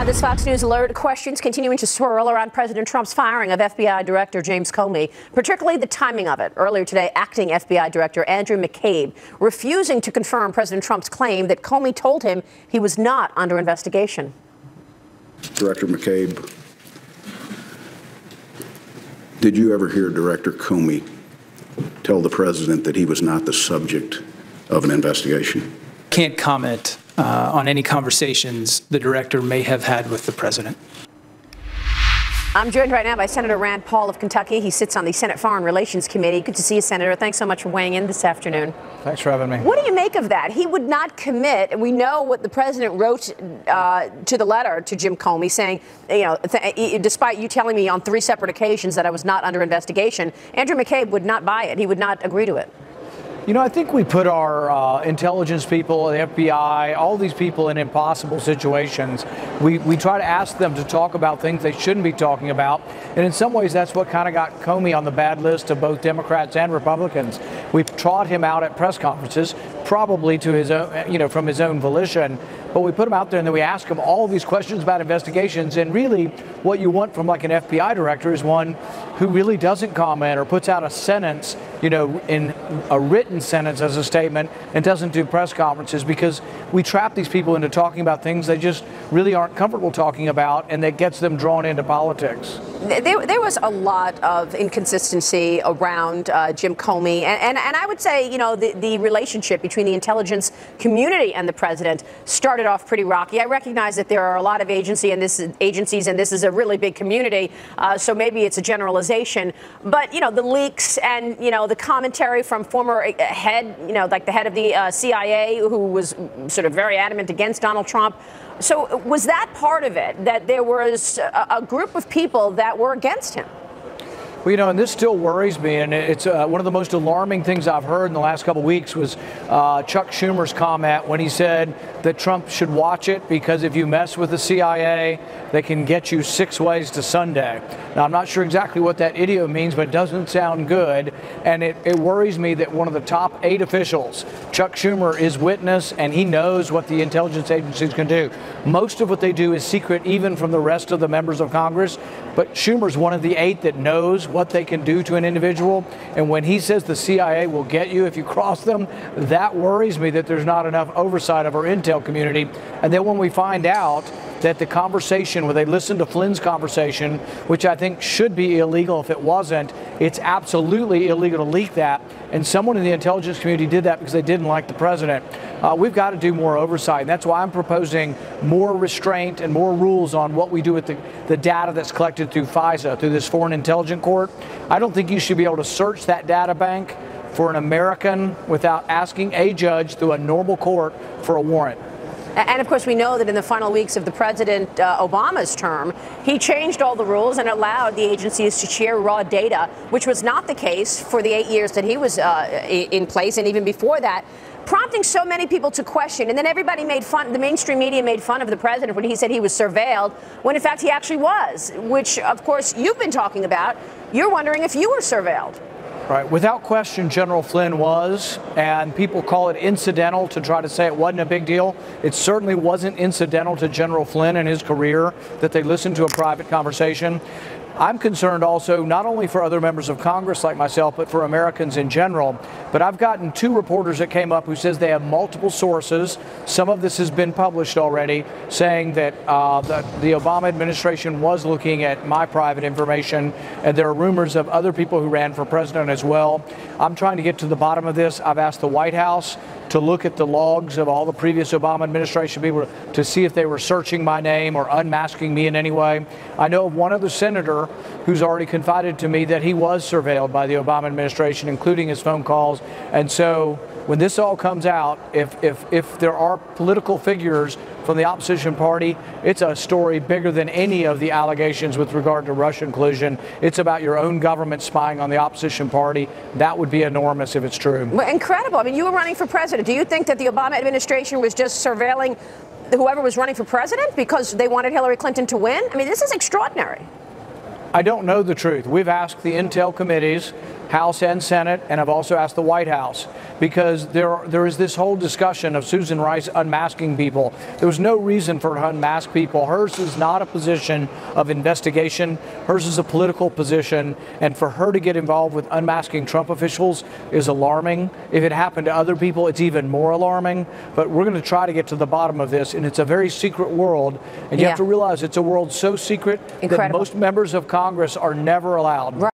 This Fox News alert, questions continuing to swirl around President Trump's firing of FBI Director James Comey, particularly the timing of it. Earlier today, acting FBI Director Andrew McCabe refusing to confirm President Trump's claim that Comey told him he was not under investigation. Director McCabe, did you ever hear Director Comey tell the president that he was not the subject of an investigation? Can't comment on any conversations the director may have had with the president. I'm joined right now by Senator Rand Paul of Kentucky. He sits on the Senate Foreign Relations Committee. Good to see you, Senator. Thanks so much for weighing in this afternoon. Thanks for having me. What do you make of that? He would not commit. We know what the president wrote to the letter to Jim Comey saying, despite you telling me on 3 separate occasions that I was not under investigation, Andrew McCabe would not buy it. He would not agree to it. You know, I think we put our intelligence people, the FBI, all these people in impossible situations. We try to ask them to talk about things they shouldn't be talking about. And in some ways, that's what kind of got Comey on the bad list of both Democrats and Republicans. We trot him out at press conferences, probably to his own, from his own volition. But we put him out there and then we ask him all these questions about investigations. And really what you want from like an FBI director is one who really doesn't comment or puts out a sentence, in a written sentence as a statement and doesn't do press conferences, because we trap these people into talking about things they just really aren't comfortable talking about, and that gets them drawn into politics. There was a lot of inconsistency around Jim Comey, and I would say, the relationship between the intelligence community and the president started off pretty rocky. I recognize that there are a lot of agencies, and this is a really big community, so maybe it's a generalization. But, the leaks and, the commentary from former head, like the head of the CIA, who was sort of very adamant against Donald Trump. So was that part of it, that there was a group of people that were against him? Well, and this still worries me, and it's one of the most alarming things I've heard in the last couple of weeks was Chuck Schumer's comment when he said that Trump should watch it because if you mess with the CIA, they can get you 6 ways to Sunday. Now, I'm not sure exactly what that idiom means, but it doesn't sound good, and it worries me that one of the top 8 officials, Chuck Schumer, is witness, and he knows what the intelligence agencies can do. Most of what they do is secret even from the rest of the members of Congress, but Schumer's one of the 8 that knows what they can do to an individual. And when he says the CIA will get you if you cross them, that worries me that there's not enough oversight of our intel community. And then when we find out that the conversation, where they listened to Flynn's conversation, which I think should be illegal if it wasn't, it's absolutely illegal to leak that. And someone in the intelligence community did that because they didn't like the president. We've got to do more oversight. And that's why I'm proposing more restraint and more rules on what we do with the data that's collected through FISA, through this Foreign Intelligence Court. I don't think you should be able to search that data bank for an American without asking a judge through a normal court for a warrant. And of course, we know that in the final weeks of the President Obama's term, he changed all the rules and allowed the agencies to share raw data, which was not the case for the 8 years that he was in place, and even before that, prompting so many people to question. And then everybody made fun, the mainstream media made fun of the president when he said he was surveilled, when in fact he actually was, which of course you've been talking about. You're wondering if you were surveilled. Right. Without question, General Flynn was, and people call it incidental to try to say it wasn't a big deal. It certainly wasn't incidental to General Flynn and his career that they listened to a private conversation. I'm concerned also not only for other members of Congress like myself, but for Americans in general. But I've gotten 2 reporters that came up who says they have multiple sources. Some of this has been published already, saying that the Obama administration was looking at my private information, and there are rumors of other people who ran for president as well. I'm trying to get to the bottom of this. I've asked the White House to look at the logs of all the previous Obama administration people to see if they were searching my name or unmasking me in any way. I know of one other senator who's already confided to me that he was surveilled by the Obama administration, including his phone calls. And so when this all comes out, if there are political figures from the opposition party, it's a story bigger than any of the allegations with regard to Russian collusion. It's about your own government spying on the opposition party. That would be enormous if it's true. Well, incredible. I mean, you were running for president. Do you think that the Obama administration was just surveilling whoever was running for president because they wanted Hillary Clinton to win? I mean, this is extraordinary. I don't know the truth. We've asked the intel committees House and Senate, and I've also asked the White House, because there is this whole discussion of Susan Rice unmasking people. There was no reason for her to unmask people. Hers is not a position of investigation. Hers is a political position, and for her to get involved with unmasking Trump officials is alarming. If it happened to other people, it's even more alarming. But we're going to try to get to the bottom of this, and it's a very secret world, and you have to realize it's a world so secret that most members of Congress are never allowed.